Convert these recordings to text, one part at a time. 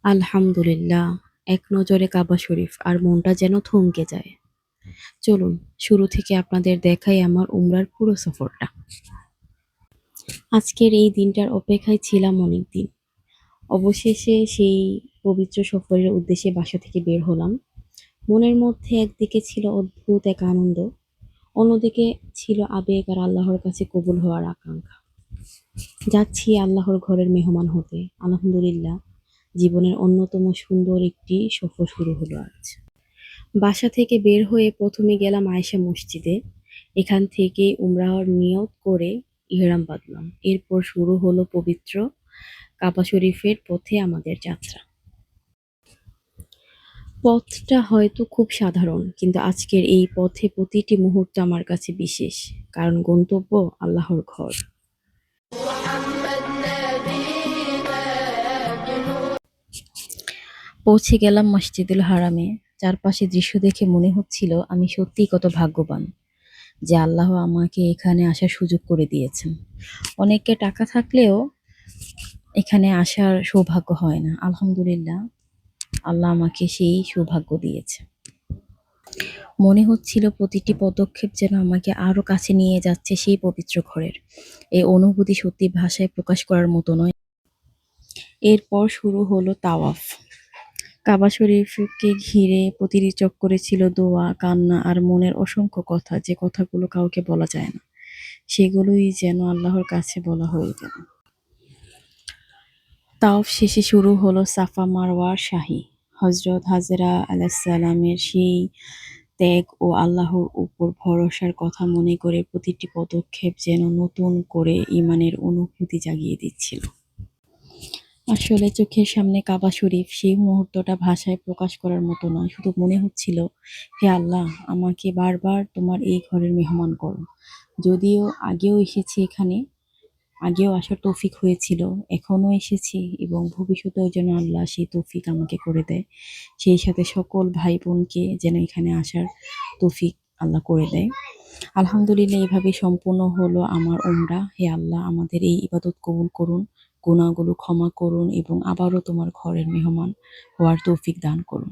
আলহামদুলিল্লাহ, এক নজরে কাবা শরীফ আর মনটা যেন থমকে যায়। চলুন শুরু থেকে আপনাদের দেখাই আমার উমরার পুরো সফরটা। আজকের এই দিনটার অপেক্ষায় ছিলাম অনেকদিন। অবশেষে সেই পবিত্র সফরের উদ্দেশ্যে বাসা থেকে বের হলাম। মনের মধ্যে একদিকে ছিল অদ্ভুত এক আনন্দ, অন্যদিকে ছিল আবেগ আর আল্লাহর কাছে কবুল হওয়ার আকাঙ্ক্ষা। যাচ্ছি আল্লাহর ঘরের মেহমান হতে। আলহামদুলিল্লাহ, জীবনের অন্যতম সুন্দর একটি সফর শুরু হলো আজ। বাসা থেকে বের হয়ে প্রথমে গেলাম আয়েশা মসজিদে। এখান থেকে উমরাহর নিয়ত করে ইহরাম বাঁধলাম। এরপর শুরু হলো পবিত্র কাবা শরীফের পথে আমাদের যাত্রা। পথটা হয়তো খুব সাধারণ, কিন্তু আজকের এই পথে প্রতিটি মুহূর্ত আমার কাছে বিশেষ, কারণ গন্তব্য আল্লাহর ঘর। পৌঁছে গেলাম মসজিদুল হারামে। চারপাশে দৃশ্য দেখে মনে হচ্ছিল আমি সত্যিই কত ভাগ্যবান যে আল্লাহ আমাকে এখানে আসার সুযোগ করে দিয়েছেন। অনেকের টাকা থাকলেও এখানে আসার সৌভাগ্য হয় না। আলহামদুলিল্লাহ, আল্লাহ আমাকে সেই সৌভাগ্য দিয়েছে। মনে হচ্ছিল প্রতিটি পদক্ষেপ যেন আমাকে আরো কাছে নিয়ে যাচ্ছে সেই পবিত্র ঘরের। এই অনুভূতি সত্যি ভাষায় প্রকাশ করার মতো নয়। এরপর শুরু হলো তাওয়াফ। কাবা শরীফকে ঘিরে প্রতিটি চক্করে ছিল দোয়া, কান্না আর মনের অসংখ্য কথা, যে কথাগুলো কাউকে বলা যায় না। সেগুলোই যেন আল্লাহর কাছে বলা হয়ে গেল। তাওয়াফ শেষে শুরু হলো সাফা মারওয়ার শাহি। হযরত হাজেরা আলাইহিসসালামের সেই ত্যাগ ও আল্লাহর উপর ভরসার কথা মনে করে প্রতিটি পদক্ষেপ যেন নতুন করে ঈমানের অনুভূতি জাগিয়ে দিচ্ছিল। আসলে চোখের সামনে কাবা শরীফ, সেই মুহূর্তটা ভাষায় প্রকাশ করার মতো নয়। শুধু মনে হচ্ছিল, হে আল্লাহ, আমাকে বারবার তোমার এই ঘরের মেহমান করো। যদিও আগেও এসেছি এখানে, আগেও আসার তৌফিক হয়েছিল, এখনো এসেছি এবং ভবিষ্যতেও যেন আল্লাহ সেই তৌফিক আমাকে করে দেয়। সেই সাথে সকল ভাই বোনকে যেন এখানে আসার তৌফিক আল্লাহ করে দেয়। আলহামদুলিল্লাহ, এভাবে সম্পূর্ণ হলো আমার উমরা। হে আল্লাহ, আমাদের এই ইবাদত কবুল করুন, গুনাহগুলো ক্ষমা করুন এবং আবারও তোমার ঘরের মেহমান হওয়ার তৌফিক দান করুন।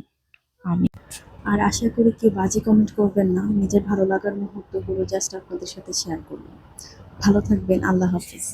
আমি আর আশা করি কেউ বাজে কমেন্ট করবেন না। নিজের ভালো লাগার মুহূর্তগুলো জাস্ট আপনাদের সাথে শেয়ার করলাম। ভালো থাকবেন। আল্লাহ হাফিজ।